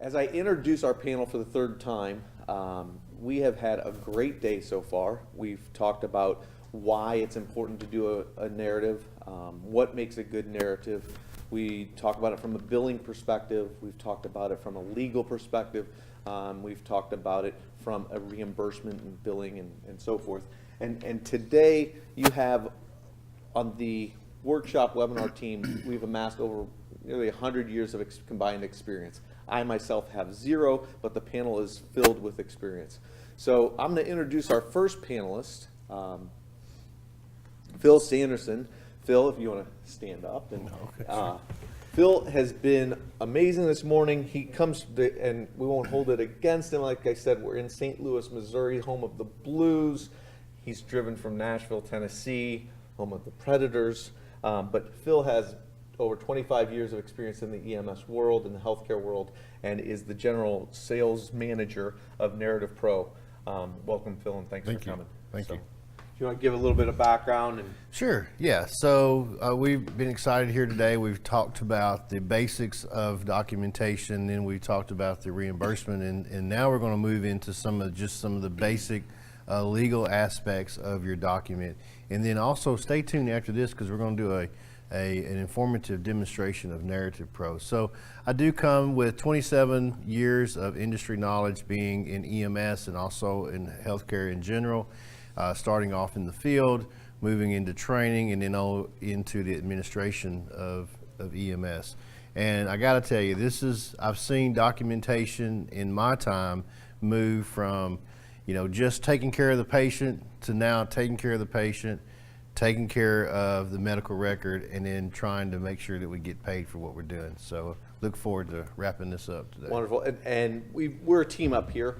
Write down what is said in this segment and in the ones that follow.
As I introduce our panel for the third time, we have had a great day so far. We've talked about why it's important to do a narrative, what makes a good narrative. We talk about it from a billing perspective. We've talked about it from a legal perspective. We've talked about it from a reimbursement and billing and so forth. And today you have on the workshop webinar team, we've amassed over nearly 100 years of combined experience. I myself have 0, but the panel is filled with experience. So I'm going to introduce our first panelist, Phil Sanderson. Phil, if you want to stand up. And Phil has been amazing this morning. He comes, and we won't hold it against him. Like I said, we're in St. Louis, Missouri, home of the Blues. He's driven from Nashville, Tennessee, home of the Predators. But Phil has over 25 years of experience in the EMS world, in the healthcare world, and is the general sales manager of Narrative Pro. Welcome, Phil, and thanks for coming. Thank you. Do you want to give a little bit of background? Sure, yeah. So we've been excited here today. We've talked about the basics of documentation, then we talked about the reimbursement, and now we're going to move into some of the basic legal aspects of your document. And then also stay tuned after this, because we're going to do an informative demonstration of Narrative Pro. So I do come with 27 years of industry knowledge, being in EMS and also in healthcare in general, starting off in the field, moving into training, and then into the administration of EMS. And I got to tell you, I've seen documentation in my time move from just taking care of the patient to now taking care of the patient, taking care of the medical record, and then trying to make sure that we get paid for what we're doing. So look forward to wrapping this up today. Wonderful. And we're a team up here.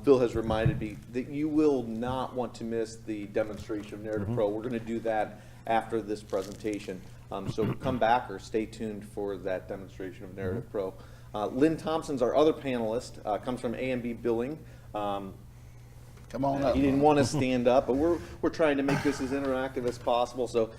Phil has reminded me that you will not want to miss the demonstration of Narrative Pro. We're going to do that after this presentation. So come back or stay tuned for that demonstration of Narrative Pro. Lynn Thompson's our other panelist, comes from A&B Billing. Come on up. He didn't want to stand up, but we're trying to make this as interactive as possible. So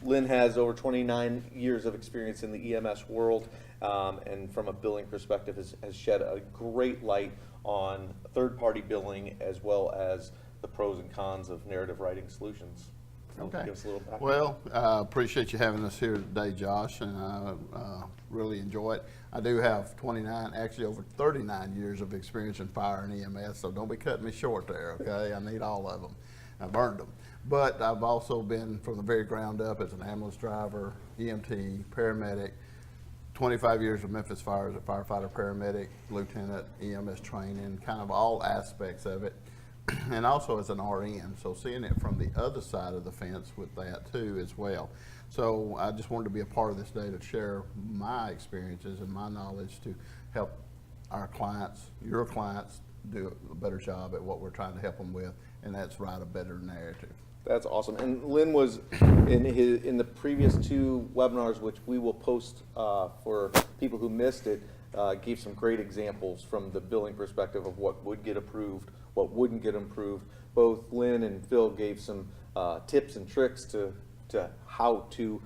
Lynn has over 29 years of experience in the EMS world, and from a billing perspective has shed a great light on third-party billing as well as the pros and cons of narrative writing solutions. Okay. Give us a little background. Well, I appreciate you having us here today, Josh, and I really enjoy it. I do have 29, actually over 39 years of experience in fire and EMS, so don't be cutting me short there, okay? I need all of them. I've earned them. But I've also been from the very ground up as an ambulance driver, EMT, paramedic, 25 years of Memphis Fire as a firefighter, paramedic, lieutenant, EMS training, kind of all aspects of it. And also as an RN, so seeing it from the other side of the fence with that too as well. So I just wanted to be a part of this day to share my experiences and my knowledge to help our clients, your clients, do a better job at what we're trying to help them with, and that's write a better narrative. That's awesome. And Lynn was in the previous 2 webinars, which we will post for people who missed it, gave some great examples from the billing perspective of what would get approved, what wouldn't get approved. Both Lynn and Phil gave some tips and tricks to how to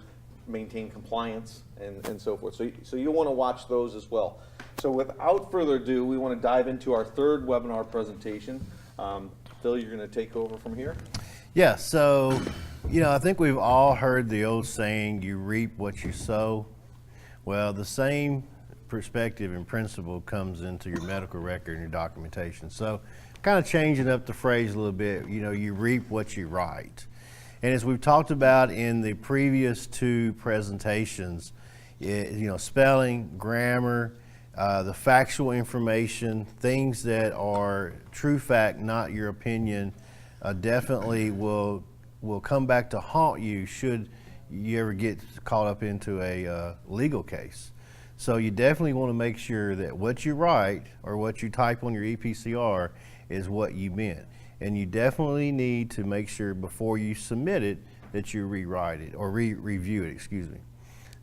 maintain compliance and so forth. So you'll want to watch those as well. So without further ado, we want to dive into our third webinar presentation. Phil, you're going to take over from here. Yeah, so I think we've all heard the old saying, you reap what you sow. Well, the same perspective and principle comes into your medical record and your documentation. So kind of changing up the phrase a little bit, you reap what you write. And as we've talked about in the previous 2 presentations, spelling, grammar, the factual information, things that are true fact, not your opinion, definitely will come back to haunt you should you ever get caught up into a legal case. So you definitely want to make sure that what you write or what you type on your EPCR is what you meant. And you definitely need to make sure before you submit it that you rewrite it or review it, excuse me.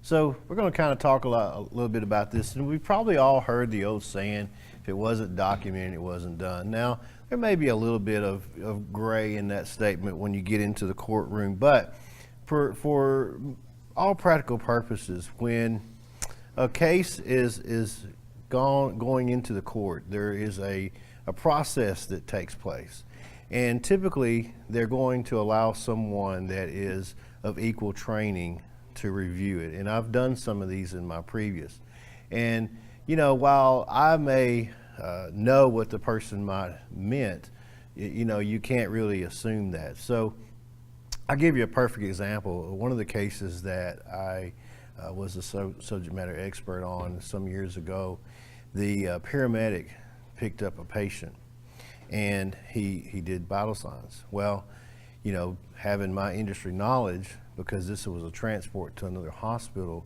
So we're going to kind of talk a little bit about this, and we've probably all heard the old saying, if it wasn't documented, it wasn't done. Now, there may be a little bit of gray in that statement when you get into the courtroom, but for all practical purposes, when a case is going into the court, there is a process that takes place. And typically, they're going to allow someone that is of equal training to review it. And I've done some of these in my previous. And, you know, while I may know what the person might meant, you know, you can't really assume that. So I'll give you a perfect example. One of the cases that I was a subject matter expert on some years ago, the paramedic picked up a patient and he did vital signs. Well, you know, having my industry knowledge, because this was a transport to another hospital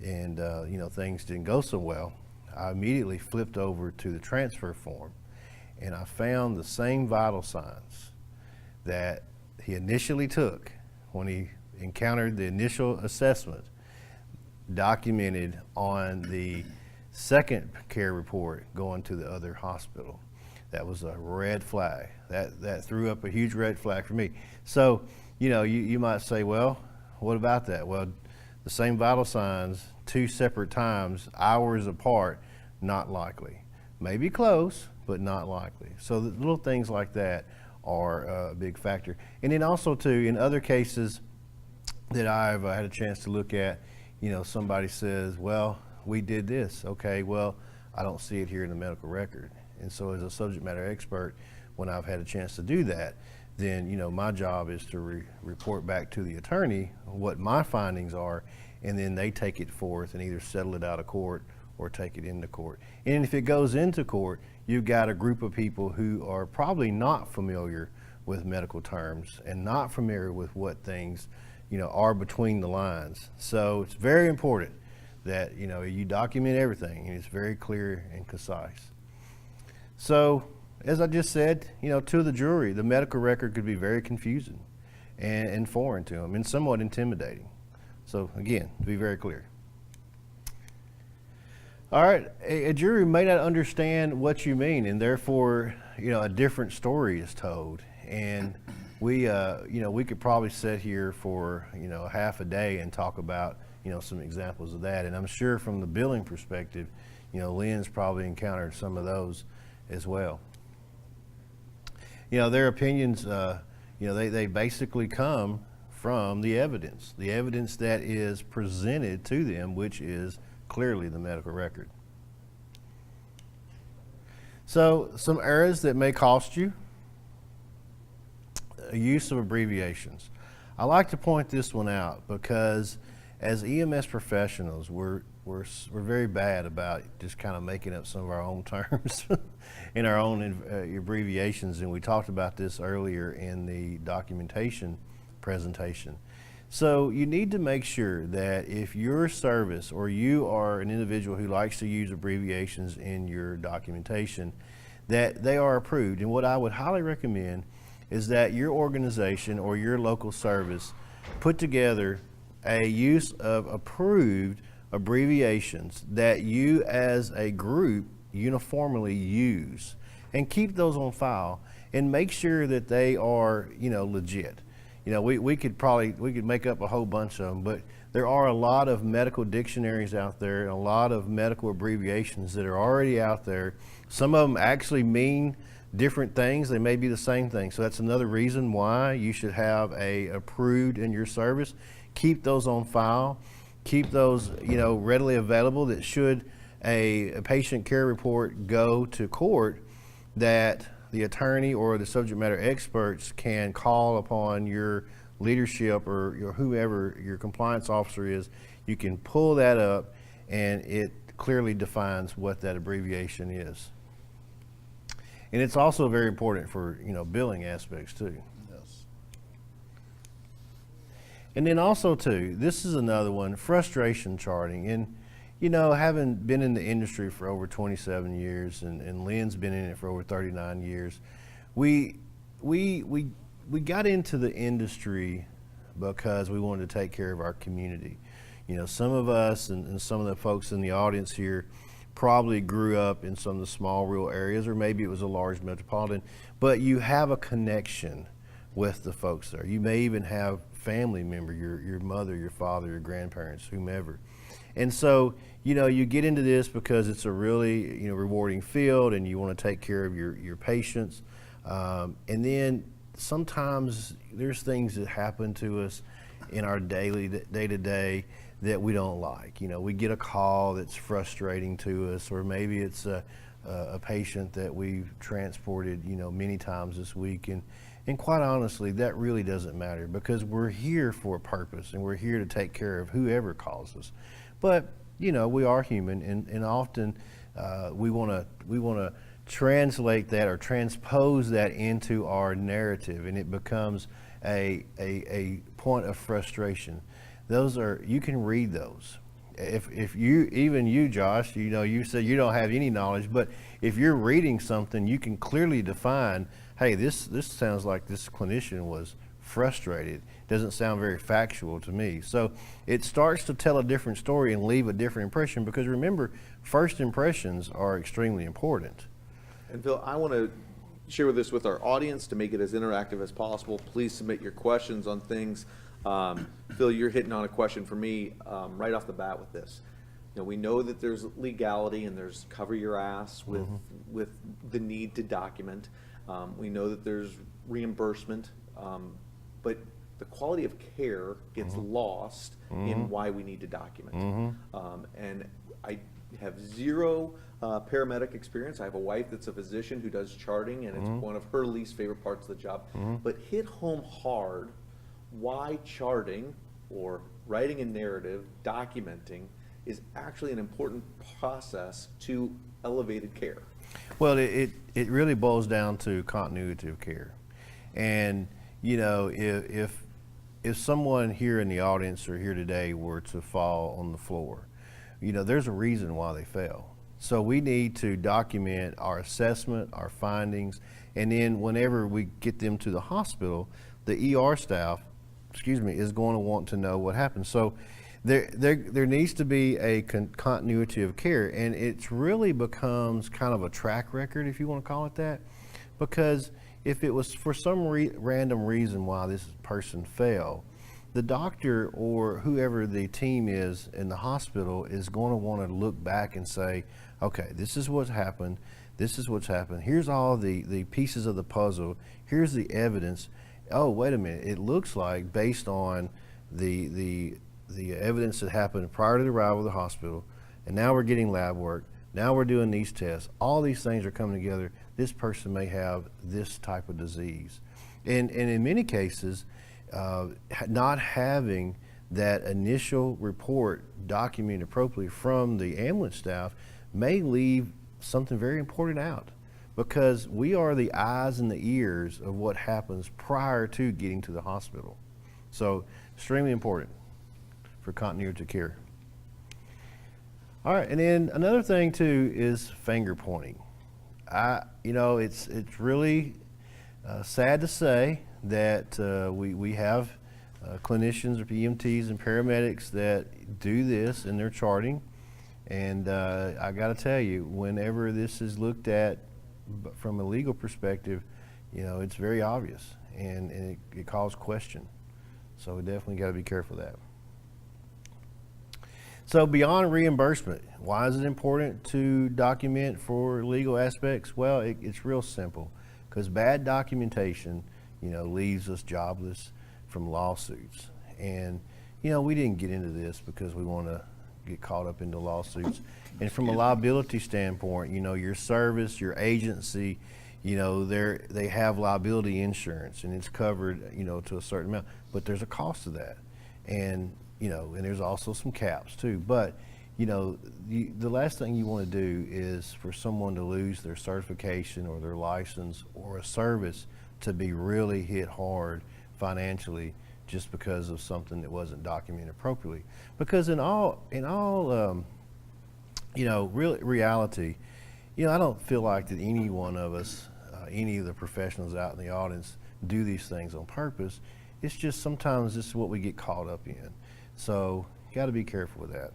and, you know, things didn't go so well, I immediately flipped over to the transfer form and I found the same vital signs that he initially took when he encountered the initial assessment documented on the second care report going to the other hospital. That was a red flag. That threw up a huge red flag for me. So, you know, you might say, well, what about that? Well, the same vital signs, 2 separate times, hours apart, not likely. Maybe close, but not likely. So the little things like that are a big factor. And then also too, in other cases that I've had a chance to look at, you know, somebody says, well, we did this. Okay, well, I don't see it here in the medical record. And so as a subject matter expert, when I've had a chance to do that, then, you know, my job is to report back to the attorney what my findings are, and then they take it forth and either settle it out of court or take it into court. And if it goes into court, you've got a group of people who are probably not familiar with medical terms and not familiar with what things, you know, are between the lines. So it's very important that, you know, you document everything and it's very clear and concise. So, as I just said, you know, to the jury, the medical record could be very confusing and foreign to them and somewhat intimidating. So, again, to be very clear. All right, a jury may not understand what you mean, and therefore, you know, a different story is told. And we, you know, we could probably sit here for, you know, half a day and talk about, you know, some examples of that. And I'm sure from the billing perspective, you know, Lynn's probably encountered some of those as well. You know, their opinions, you know, they basically come from the evidence that is presented to them, which is clearly the medical record. So some errors that may cost you: use of abbreviations. I like to point this one out because as EMS professionals, we're very bad about just kind of making up some of our own terms in our own abbreviations, and we talked about this earlier in the documentation presentation. So you need to make sure that if your service or you are an individual who likes to use abbreviations in your documentation, that they are approved. And what I would highly recommend is that your organization or your local service put together a use of approved abbreviations that you as a group uniformly use, and keep those on file and make sure that they are, you know, legit. You know, we could make up a whole bunch of them, but there are a lot of medical dictionaries out there and a lot of medical abbreviations that are already out there. Some of them actually mean different things. They may be the same thing. So that's another reason why you should have a approved in your service. Keep those on file. Keep those, you know, readily available, that should a patient care report go to court, that the attorney or the subject matter experts can call upon your leadership or whoever your compliance officer is. You can pull that up and it clearly defines what that abbreviation is. And it's also very important for, you know, billing aspects too. Yes. And then also too, this is another one, frustration charting. And, you know, having been in the industry for over 27 years and Lynn's been in it for over 39 years, we got into the industry because we wanted to take care of our community. You know, some of us and some of the folks in the audience here probably grew up in some of the small rural areas, or maybe it was a large metropolitan, but you have a connection with the folks there. You may even have family member, your mother, your father, your grandparents, whomever. And so, you get into this because it's a really, rewarding field and you want to take care of your patients. And then sometimes there's things that happen to us in our day-to-day that we don't like. We get a call that's frustrating to us, or maybe it's a patient that we've transported, many times this week. And quite honestly, that really doesn't matter because we're here for a purpose and we're here to take care of whoever calls us. But, we are human, and often we want to translate that or transpose that into our narrative, and it becomes a point of frustration. You can read those. If you, Josh, you said you don't have any knowledge, but if you're reading something, you can clearly define, hey, this sounds like this clinician was frustrated. Doesn't sound very factual to me. So it starts to tell a different story and leave a different impression, because remember, first impressions are extremely important. And Phil, I want to share this with our audience to make it as interactive as possible. Please submit your questions on things. Phil, you're hitting on a question for me right off the bat with this. We know that there's legality and there's cover your ass with the need to document. We know that there's reimbursement, but the quality of care gets lost in why we need to document. And I have zero paramedic experience. I have a wife that's a physician who does charting, and it's one of her least favorite parts of the job. But hit home hard why charting or writing a narrative, documenting, is actually an important process to elevated care. Well, it really boils down to continuity of care. And, if someone here in the audience or here today were to fall on the floor, there's a reason why they fell. So we need to document our assessment, our findings, and then whenever we get them to the hospital, the ER staff, is going to want to know what happened. So there needs to be a continuity of care, and it really becomes kind of a track record, if you want to call it that, because if it was for some random reason why this person fell, the doctor or whoever the team is in the hospital is going to want to look back and say, okay, this is what's happened. This is what's happened. Here's all the pieces of the puzzle. Here's the evidence. Oh, wait a minute. It looks like, based on the evidence that happened prior to the arrival of the hospital, and now we're getting lab work, now we're doing these tests, all these things are coming together. This person may have this type of disease. And in many cases, not having that initial report documented appropriately from the ambulance staff may leave something very important out, because we are the eyes and the ears of what happens prior to getting to the hospital. So extremely important for continuity of care. All right, and then another thing too is finger pointing. It's really sad to say that we have clinicians or PMTs and paramedics that do this in their charting, and I got to tell you, whenever this is looked at from a legal perspective, it's very obvious, and it calls question. So we definitely got to be careful of that. So beyond reimbursement, why is it important to document for legal aspects? Well, it's real simple, because bad documentation, leaves us jobless from lawsuits. And, we didn't get into this because we want to get caught up into lawsuits. And from a liability standpoint, your service, your agency, they have liability insurance, and it's covered, to a certain amount, but there's a cost to that. And and there's also some caps too. But, the last thing you want to do is for someone to lose their certification or their license or a service to be really hit hard financially just because of something that wasn't documented appropriately. Because in all reality, I don't feel like that any one of us, any of the professionals out in the audience, do these things on purpose. It's just sometimes this is what we get caught up in. So got to be careful with that.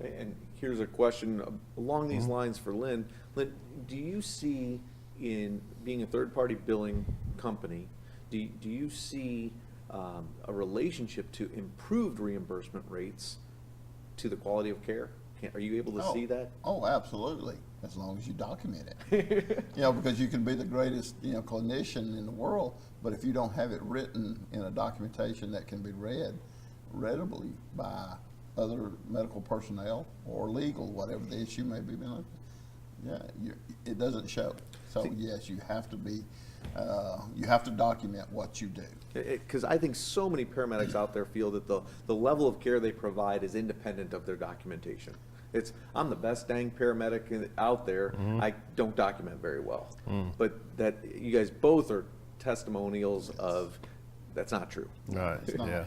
Okay, and here's a question along these lines for Lynn. Lynn, do you see, in being a third-party billing company, do you see a relationship to improved reimbursement rates to the quality of care? Are you able to see that? Oh, absolutely, as long as you document it. Because you can be the greatest, clinician in the world, but if you don't have it written in a documentation that can be read readily by other medical personnel or legal, whatever the issue may be, it doesn't show. So yes, you have to document what you do. Because I think so many paramedics out there feel that the level of care they provide is independent of their documentation. I'm the best dang paramedic out there. I don't document very well. But that you guys both are testimonials of that's not true. Right. It's not.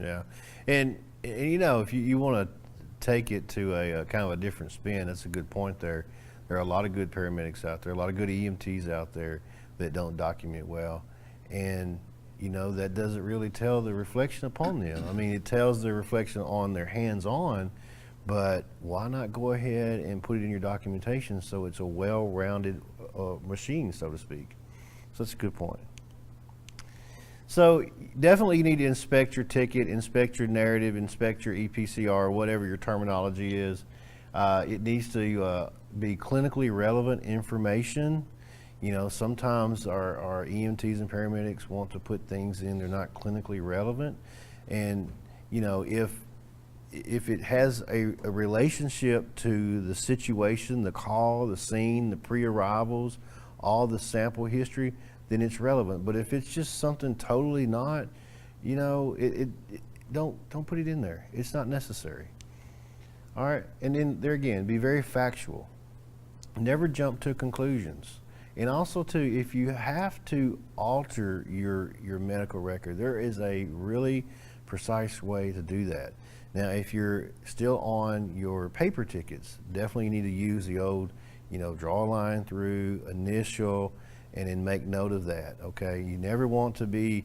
Yeah. And if you want to take it to a kind of a different spin, that's a good point there. There are a lot of good paramedics out there, a lot of good EMTs out there that don't document well. And, that doesn't really tell the reflection upon them. I mean, it tells the reflection on their hands-on, but why not go ahead and put it in your documentation so it's a well-rounded machine, so to speak. So that's a good point. So definitely you need to inspect your ticket, inspect your narrative, inspect your EPCR, whatever your terminology is. It needs to be clinically relevant information. Sometimes our EMTs and paramedics want to put things in they're not clinically relevant. And, if it has a relationship to the situation, the call, the scene, the pre-arrivals, all the sample history, then it's relevant. But if it's just something totally not, don't put it in there. It's not necessary. All right, and then there again, be very factual. Never jump to conclusions. And also too, if you have to alter your medical record, there is a really precise way to do that. Now, if you're still on your paper tickets, definitely you need to use the old, draw a line through, initial, and then make note of that, okay? You never want to be,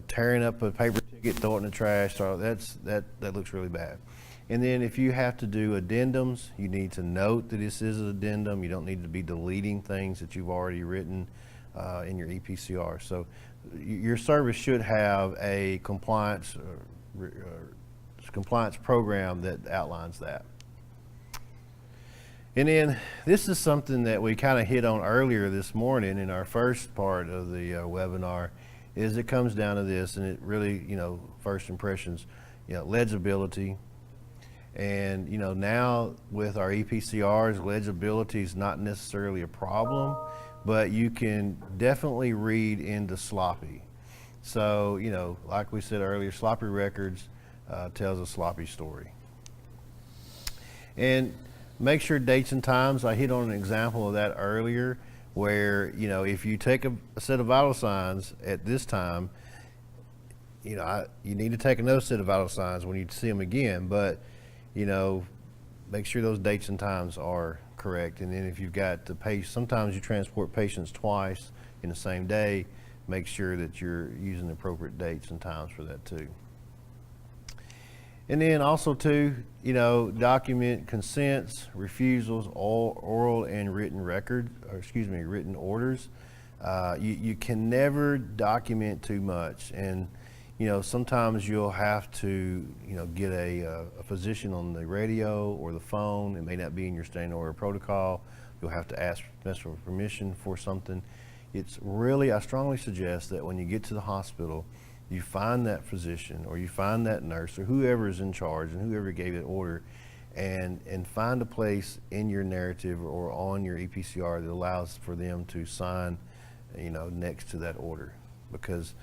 tearing up a paper ticket, throw it in the trash, so that looks really bad. And then if you have to do addendums, you need to note that this is an addendum. You don't need to be deleting things that you've already written in your EPCR. So your service should have a compliance program that outlines that. And then this is something that we kind of hit on earlier this morning in our first part of the webinar, is it comes down to this, and it really, first impressions, legibility. And now with our EPCRs, legibility is not necessarily a problem, but you can definitely read into sloppy. So like we said earlier, sloppy records tells a sloppy story. And make sure dates and times. I hit on an example of that earlier, where if you take a set of vital signs at this time, you need to take another set of vital signs when you see them again, but make sure those dates and times are correct. And then if you've got the patient, sometimes you transport patients twice in the same day, make sure that you're using the appropriate dates and times for that too. And then also too, document consents, refusals, oral and written written orders. You can never document too much. And sometimes you'll have to, get a physician on the radio or the phone. It may not be in your standing order protocol. You'll have to ask special permission for something. It's really, I strongly suggest that when you get to the hospital, you find that physician or you find that nurse or whoever is in charge and whoever gave that order, and find a place in your narrative or on your EPCR that allows for them to sign, next to that order. Because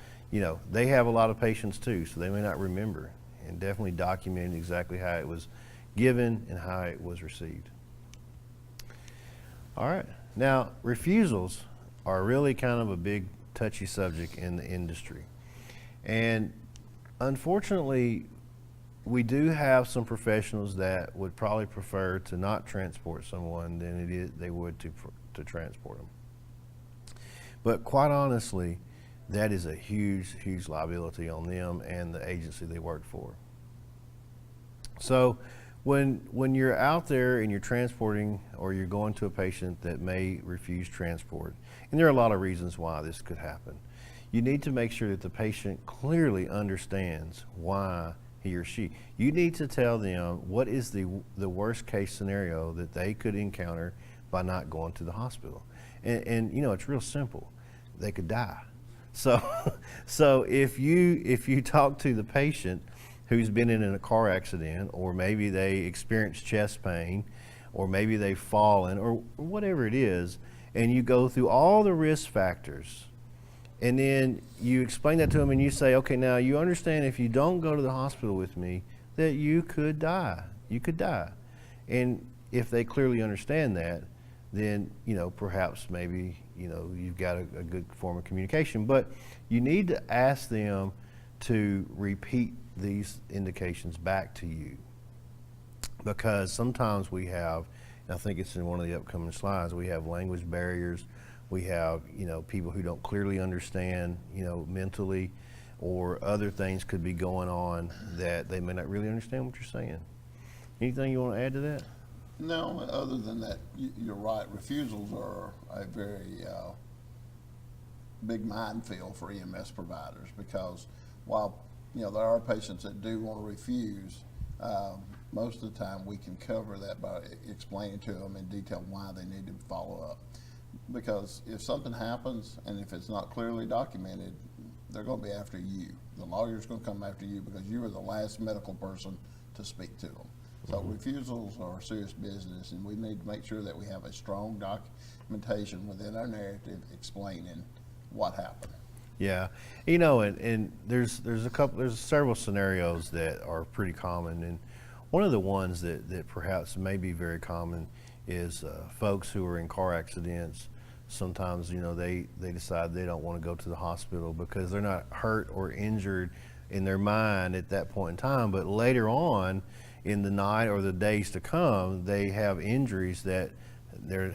they have a lot of patients too, so they may not remember, and definitely document exactly how it was given and how it was received. All right, now refusals are really kind of a big touchy subject in the industry. And unfortunately, we do have some professionals that would probably prefer to not transport someone than they would to transport them. But quite honestly, that is a huge, huge liability on them and the agency they work for. So when you're out there and you're transporting or you're going to a patient that may refuse transport, and there are a lot of reasons why this could happen, you need to make sure that the patient clearly understands why he or she. You need to tell them what is the worst case scenario that they could encounter by not going to the hospital. And you know, it's real simple. They could die. So, so if you talk to the patient who's been in a car accident, or maybe they experience chest pain, or maybe they've fallen, or whatever it is, and you go through all the risk factors, and then you explain that to them, and you say, okay, now you understand if you don't go to the hospital with me, that you could die. You could die. And if they clearly understand that, then, you know, perhaps maybe, you know, you've got a good form of communication. But you need to ask them to repeat these indications back to you. Because sometimes we have, and I think it's in one of the upcoming slides, we have language barriers. We have, you know, people who don't clearly understand, you know, mentally, or other things could be going on that they may not really understand what you're saying. Anything you want to add to that? No, other than that, you're right. Refusals are a very big minefield for EMS providers, because while, you know, there are patients that do want to refuse, most of the time we can cover that by explaining to them in detail why they need to follow up. Because if something happens and if it's not clearly documented, they're going to be after you. The lawyer's going to come after you because you are the last medical person to speak to them. So refusals are serious business, and we need to make sure that we have a strong documentation within our narrative explaining what happened. Yeah, you know, and there's several scenarios that are pretty common, and one of the ones that perhaps may be very common is folks who are in car accidents. Sometimes, you know, they decide they don't want to go to the hospital because they're not hurt or injured in their mind at that point in time, but later on in the night or the days to come, they have injuries that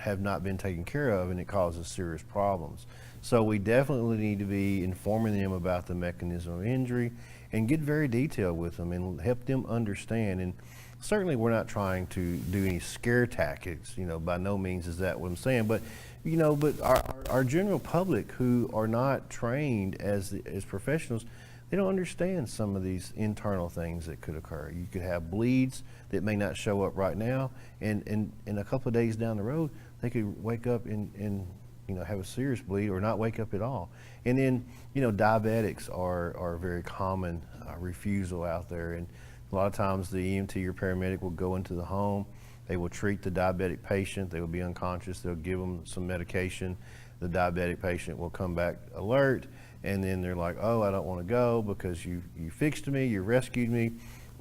have not been taken care of, and it causes serious problems. So we definitely need to be informing them about the mechanism of injury and get very detailed with them and help them understand. And certainly we're not trying to do any scare tactics, you know, by no means is that what I'm saying, but you know, but our general public who are not trained as professionals, they don't understand some of these internal things that could occur. You could have bleeds that may not show up right now, and a couple of days down the road, they could wake up and you know, have a serious bleed or not wake up at all. And then, you know, diabetics are a very common refusal out there. And a lot of times the EMT or paramedic will go into the home. They will treat the diabetic patient. They will be unconscious. They'll give them some medication. The diabetic patient will come back alert, and then they're like, oh, I don't want to go because you fixed me, you rescued me.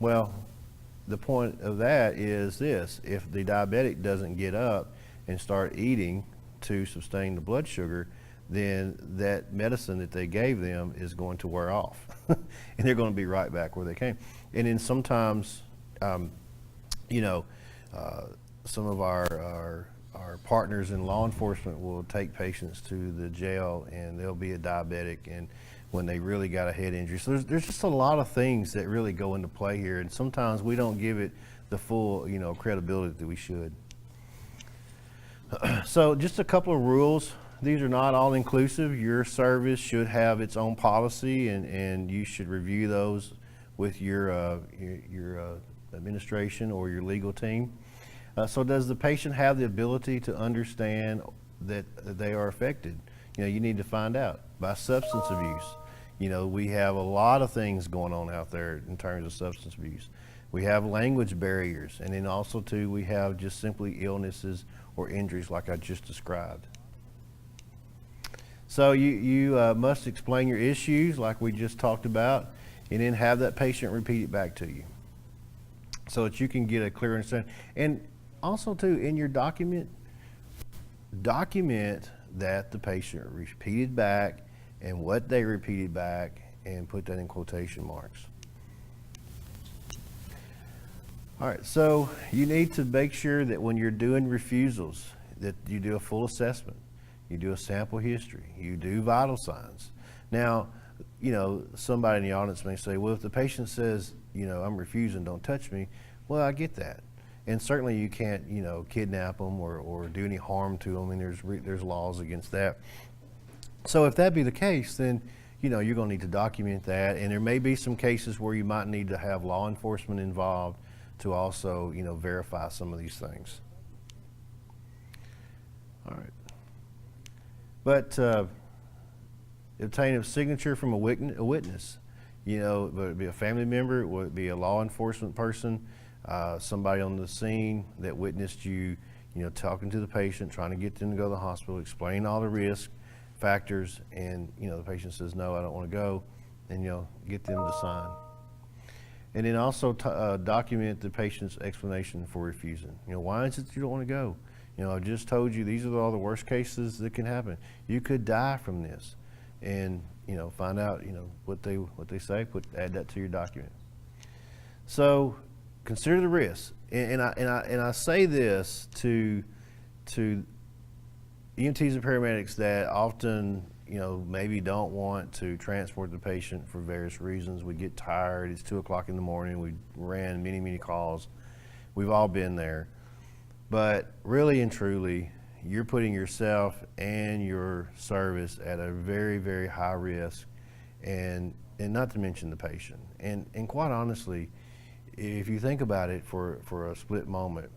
Well, the point of that is this: if the diabetic doesn't get up and start eating to sustain the blood sugar, then that medicine that they gave them is going to wear off and they're going to be right back where they came. And then sometimes, you know, some of our partners in law enforcement will take patients to the jail, and they'll be a diabetic and when they really got a head injury. So there's just a lot of things that really go into play here, and sometimes we don't give it the full, you know, credibility that we should. So just a couple of rules. These are not all inclusive. Your service should have its own policy, and you should review those with your administration or your legal team. So does the patient have the ability to understand that they are affected? You know, you need to find out. By substance abuse, you know, we have a lot of things going on out there in terms of substance abuse. We have language barriers, and then also too, we have just simply illnesses or injuries like I just described. So you must explain your issues like we just talked about, and then have that patient repeat it back to you so that you can get a clear understanding. And also too, in your document that the patient repeated back and what they repeated back, and put that in quotation marks. All right, so you need to make sure that when you're doing refusals that you do a full assessment, you do a sample history, you do vital signs. Now, you know, somebody in the audience may say, well, if the patient says, you know, I'm refusing, don't touch me, well, I get that. And certainly you can't, you know, kidnap them or do any harm to them, and there's laws against that. So if that be the case, then you're going to need to document that. And there may be some cases where you might need to have law enforcement involved to also, verify some of these things. All right. But obtain a signature from a witness, whether it be a family member, whether it be a law enforcement person, somebody on the scene that witnessed you, talking to the patient, trying to get them to go to the hospital, explain all the risk factors, and, the patient says, no, I don't want to go, and, get them to sign. And then also document the patient's explanation for refusing. Why is it you don't want to go? I just told you these are all the worst cases that can happen. You could die from this. And, find out, what they say, add that to your document. So consider the risks. And I say this to EMTs and paramedics that often, maybe don't want to transport the patient for various reasons. We get tired. It's 2 o'clock in the morning. We ran many, many calls. We've all been there. But really and truly, you're putting yourself and your service at a very, very high risk, and not to mention the patient. And quite honestly, if you think about it for a split moment,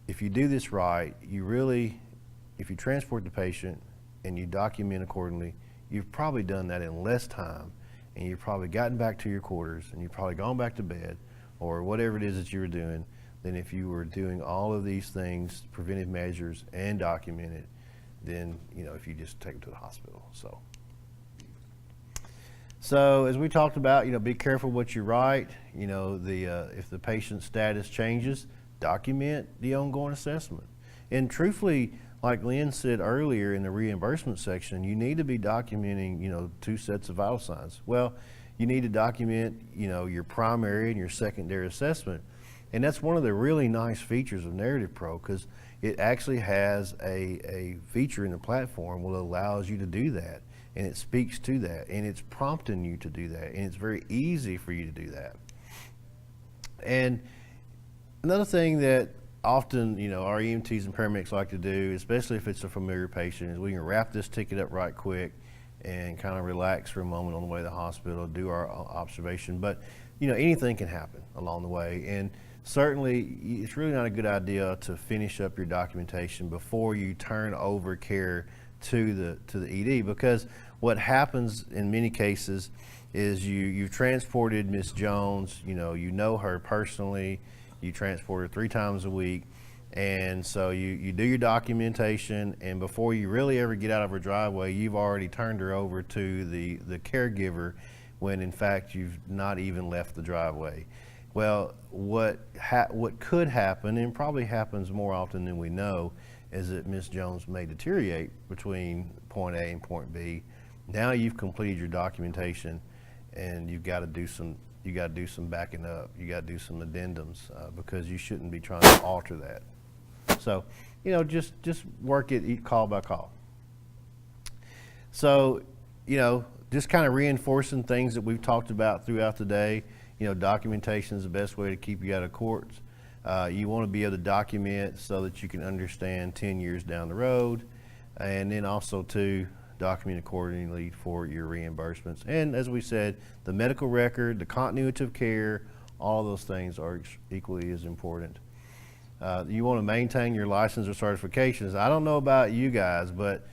if you do this right, if you transport the patient and you document accordingly, you've probably done that in less time, and you've probably gotten back to your quarters, and you've probably gone back to bed, or whatever it is that you were doing, than if you were doing all of these things, preventive measures, and documented, then, if you just take them to the hospital. So as we talked about, be careful what you write. If the patient's status changes, document the ongoing assessment. And truthfully, like Lynn said earlier in the reimbursement section, you need to be documenting, 2 sets of vital signs. Well, you need to document, your primary and your secondary assessment. And that's one of the really nice features of Narrative Pro, because it actually has a feature in the platform that allows you to do that, and it speaks to that, and it's prompting you to do that, and it's very easy for you to do that. And another thing that often, our EMTs and paramedics like to do, especially if it's a familiar patient, is we can wrap this ticket up right quick and kind of relax for a moment on the way to the hospital, do our observation. But, anything can happen along the way. And certainly, it's really not a good idea to finish up your documentation before you turn over care to the ED, because what happens in many cases is you've transported Miss Jones. You know her personally. You transport her 3 times a week, and so you do your documentation, and before you really ever get out of her driveway, you've already turned her over to the caregiver, when in fact you've not even left the driveway. Well, what could happen, and probably happens more often than we know, is that Miss Jones may deteriorate between point A and point B. Now you've completed your documentation, and you've got to do some backing up. You got to do some addendums, because you shouldn't be trying to alter that. So, just work it call by call. So, just kind of reinforcing things that we've talked about throughout the day. Documentation is the best way to keep you out of courts. You want to be able to document so that you can understand 10 years down the road, and then also to document accordingly for your reimbursements. And as we said, the medical record, the continuity of care, all those things are equally as important. You want to maintain your license or certifications. I don't know about you guys, but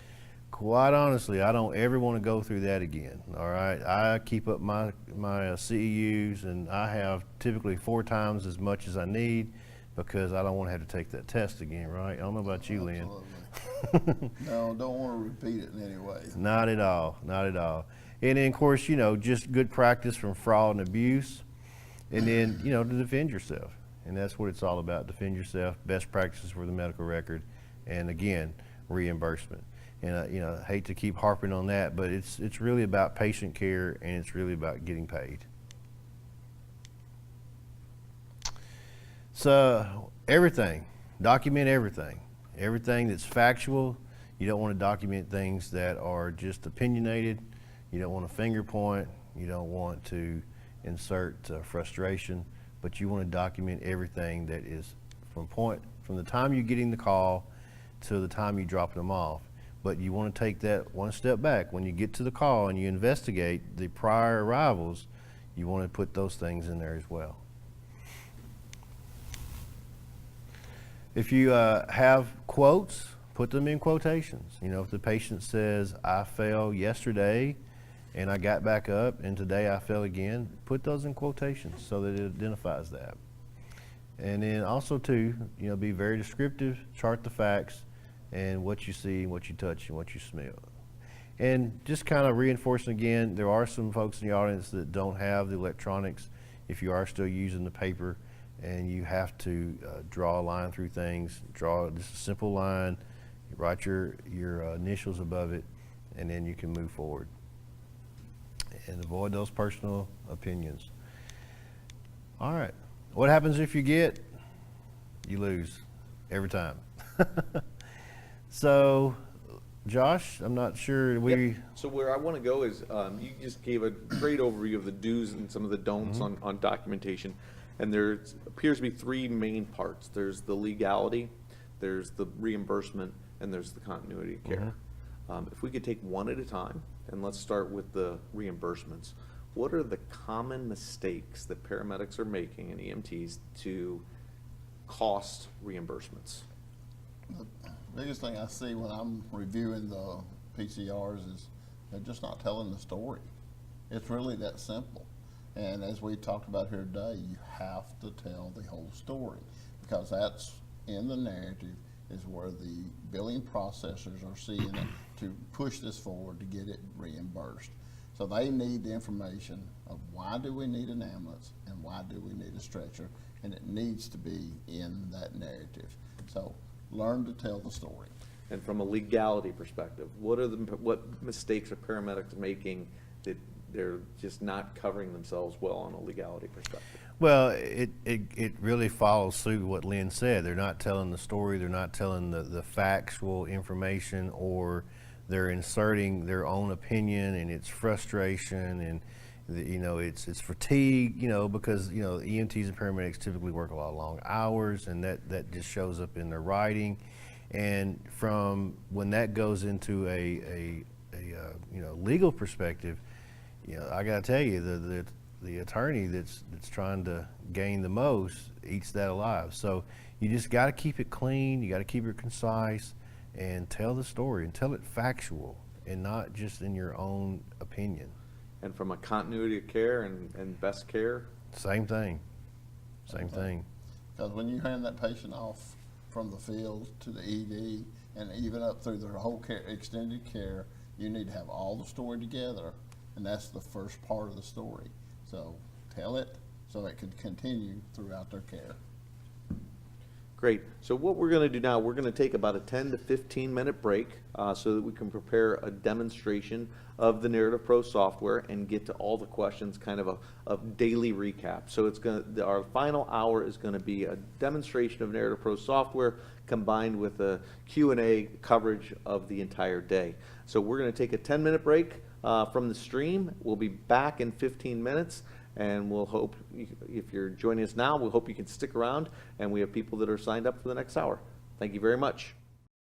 quite honestly, I don't ever want to go through that again. All right, I keep up my CEUs, and I have typically 4 times as much as I need, because I don't want to have to take that test again. Right? I don't know about you, Lynn. No, don't want to repeat it in any way. Not at all. And then, of course, just good practice from fraud and abuse, and then, to defend yourself. And that's what it's all about: defend yourself, best practices for the medical record, and again, reimbursement. And I hate to keep harping on that, but it's really about patient care, and it's really about getting paid. So document everything that's factual. You don't want to document things that are just opinionated. You don't want to finger point. You don't want to insert frustration, but you want to document everything that is from the time you're getting the call to the time you drop them off. but you want to take that one step back. When you get to the call and you investigate the prior arrivals, you want to put those things in there as well. If you have quotes, put them in quotations. You know, if the patient says, I fell yesterday and I got back up and today I fell again, put those in quotations so that it identifies that. And then also too, you know, be very descriptive, chart the facts and what you see, what you touch, and what you smell. And just kind of reinforcing again, there are some folks in the audience that don't have the electronics. If you are still using the paper and you have to draw a line through things, draw just a simple line, write your initials above it, and then you can move forward. And avoid those personal opinions. All right. What happens if you get? You lose every time. So, Josh, I'm not sure Yep. So where I want to go is, you just gave a great overview of the do's and some of the don'ts on documentation. And there appears to be three main parts. There's the legality, there's the reimbursement, and there's the continuity of care. If we could take one at a time, and let's start with the reimbursements. What are the common mistakes that paramedics are making and EMTs to cost reimbursements? The biggest thing I see when I'm reviewing the PCRs is they're just not telling the story. It's really that simple. And as we talked about here today, you have to tell the whole story, because that's in the narrative is where the billing processors are seeing it to push this forward to get it reimbursed. So they need the information of why do we need an ambulance and why do we need a stretcher, and it needs to be in that narrative. So learn to tell the story. And from a legality perspective, what mistakes are paramedics making that they're just not covering themselves well on a legality perspective? Well, it really follows suit what Lynn said. They're not telling the story. They're not telling the factual information, or they're inserting their own opinion, and it's frustration, and it's fatigue. Because EMTs and paramedics typically work a lot of long hours, and that just shows up in their writing. And from when that goes into a legal perspective, I got to tell you, the attorney that's trying to gain the most eats that alive. So you just got to keep it clean. You got to keep it concise and tell the story and tell it factual and not just in your own opinion. And from a continuity of care and best care? Same thing. Same thing. Because when you hand that patient off from the field to the ED and even up through their whole care, extended care, you need to have all the story together, and that's the first part of the story. So tell it so it can continue throughout their care. Great. So what we're going to do now, we're going to take about a 10 to 15 minute break so that we can prepare a demonstration of the Narrative Pro software and get to all the questions, kind of a daily recap. So it's our final hour is going to be a demonstration of Narrative Pro software combined with a Q&A coverage of the entire day. So we're going to take a 10-minute break from the stream. We'll be back in 15 minutes. And we'll hope, if you're joining us now, we'll hope you can stick around, and we have people that are signed up for the next hour. Thank you very much.